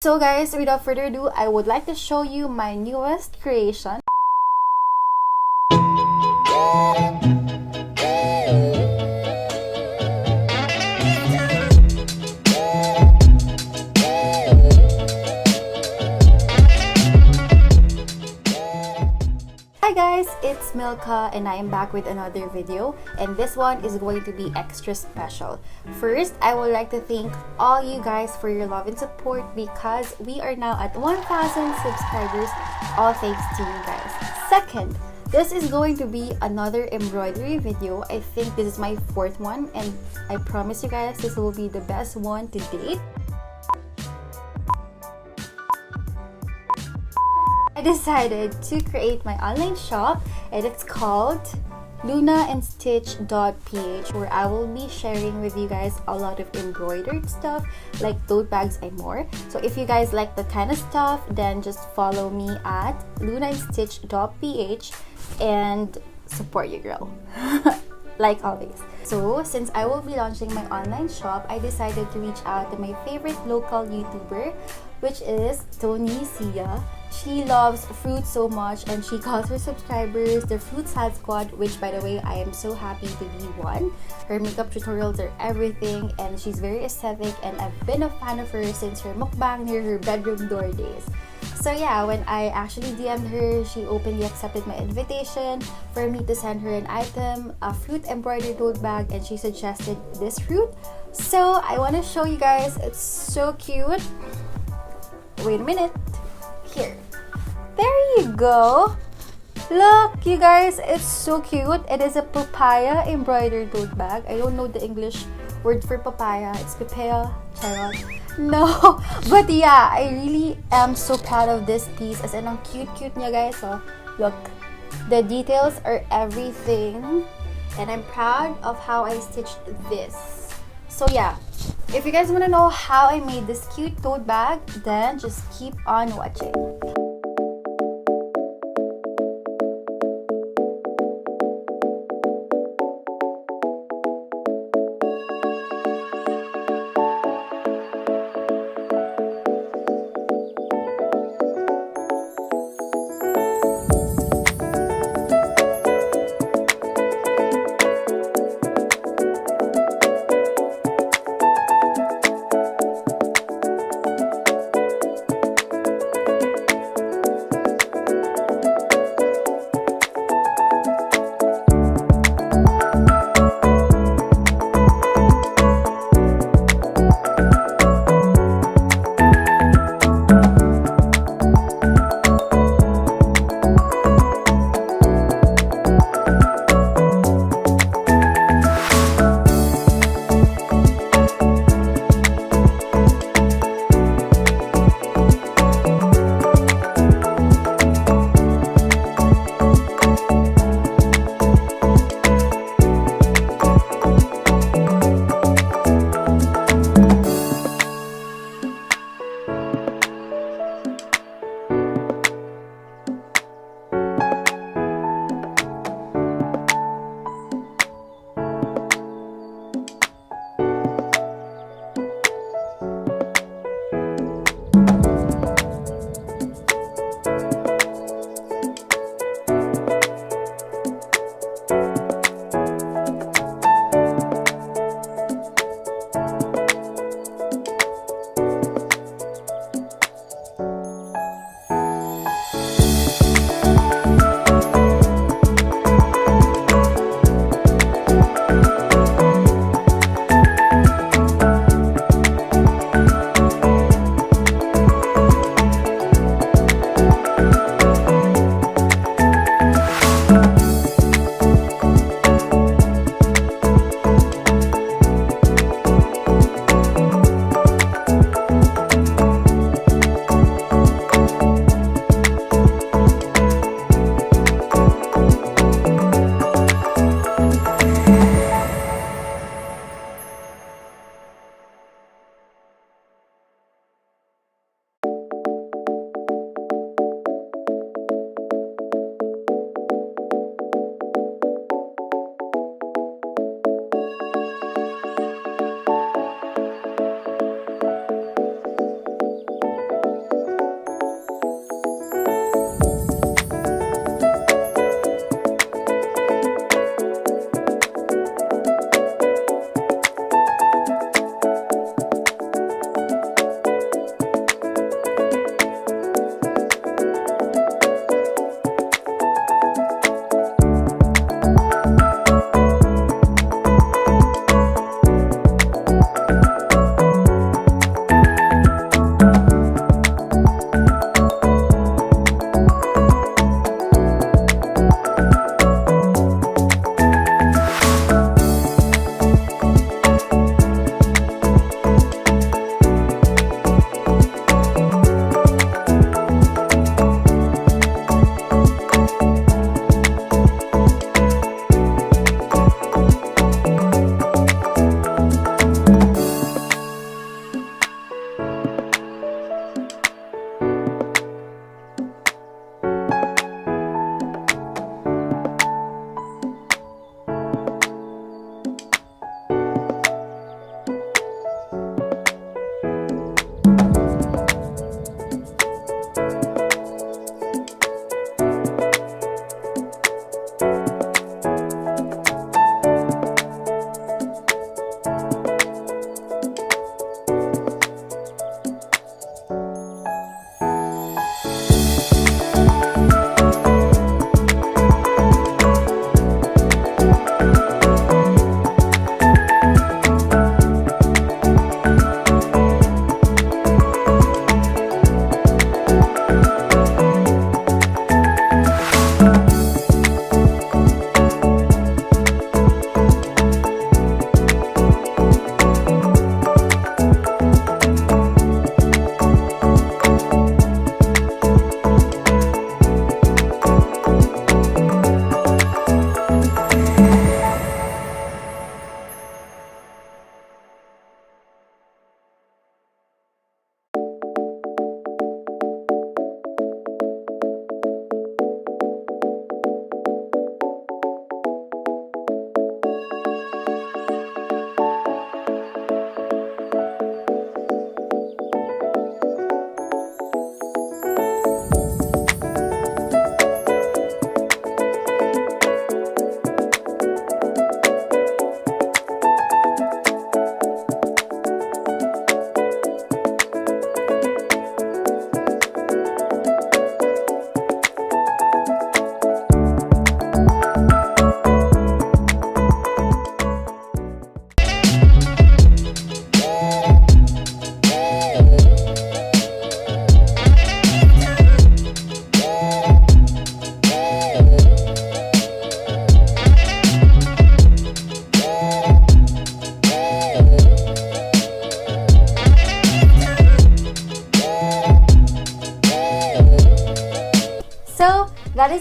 So guys, without further ado, I would like to show you my newest creation. Hi guys, it's Milka and I am back with another video, and this one is going to be extra special. First, I would like to thank all you guys for your love and support because we are now at 1,000 subscribers, all thanks to you guys. Second, this is going to be another embroidery video. I think this is my fourth one and I promise you guys this will be the best one to date. I decided to create my online shop and it's called lunaandstitch.ph, where I will be sharing with you guys a lot of embroidered stuff like tote bags and more. So if you guys like that kind of stuff, then just follow me at lunaandstitch.ph and support your girl. Like always. So since I will be launching my online shop, I decided to reach out to my favorite local YouTuber, which is Toni Sia. She loves fruit so much and she calls her subscribers the Fruit Sad Squad, which by the way, I am so happy to be one. Her makeup tutorials are everything and she's very aesthetic, and I've been a fan of her since her mukbang near her bedroom door days. So yeah, when I actually DM'd her, she openly accepted my invitation for me to send her an item, a fruit embroidered tote bag, and she suggested this fruit. So I want to show you guys, it's so cute. Wait a minute. Here. There you go. Look, you guys, it's so cute. It is a papaya embroidered tote bag. I don't know the English word for papaya. It's papaya. Charot. No, but yeah, I really am so proud of this piece. As in, ang cute niya, guys. So, look, the details are everything, and I'm proud of how I stitched this. So yeah, if you guys want to know how I made this cute tote bag, then just keep on watching.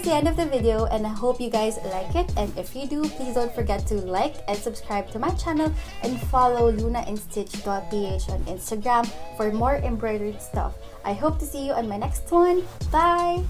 the end of the video, and I hope you guys like it. And if you do, please don't forget to like and subscribe to my channel and follow lunaandstitch.ph on Instagram for more embroidered stuff. I hope to see you on my next one. Bye!